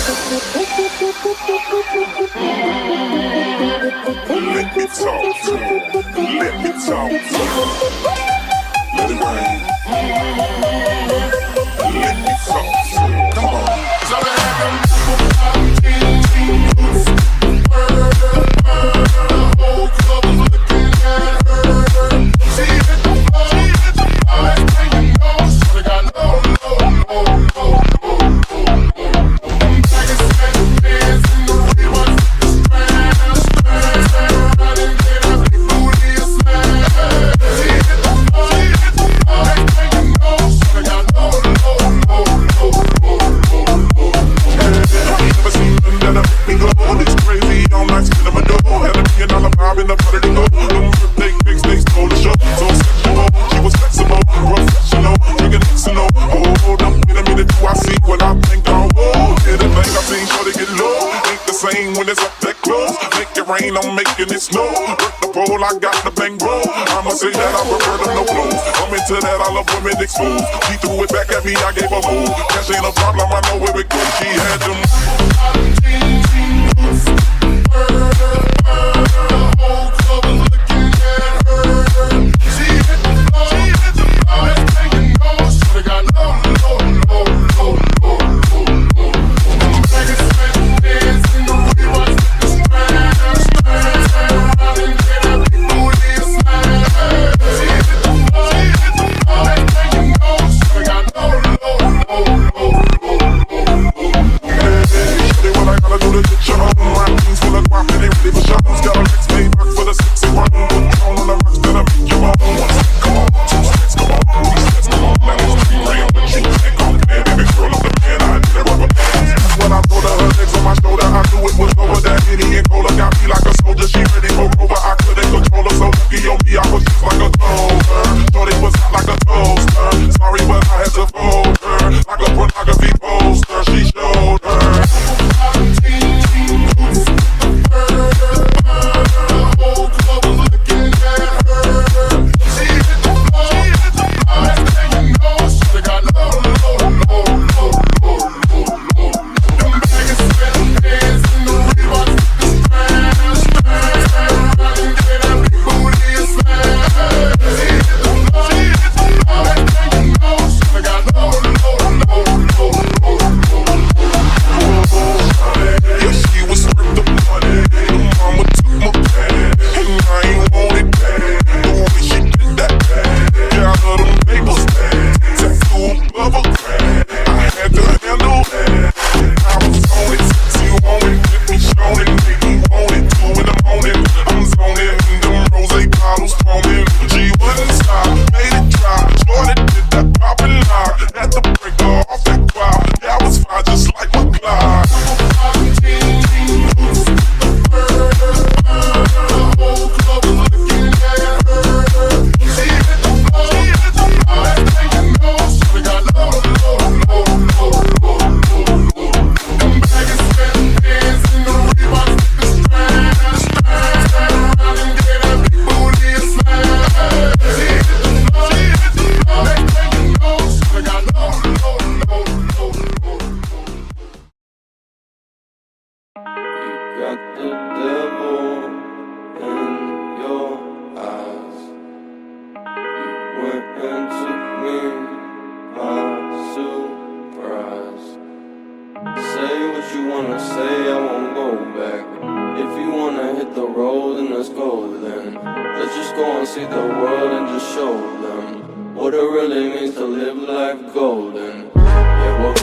Let me talk to you. Let me talk to you. Let it rain. Let me talk to you. Come on. So they had them the whole club was looking at her. She hit the floor, next thing you know, so they got low. I'm making it snow. Work the pole, I got the bang bro. I'ma say that I prefer them no blues. I'm into that, I love women exposed. She threw it back at me, I gave her move. Cash ain't a problem, I know where it goes. She had them. The whole club was looking at her. She hit the floor, next thing you know, she got low. See the world and just show them what it really means to live life golden. Yeah, we're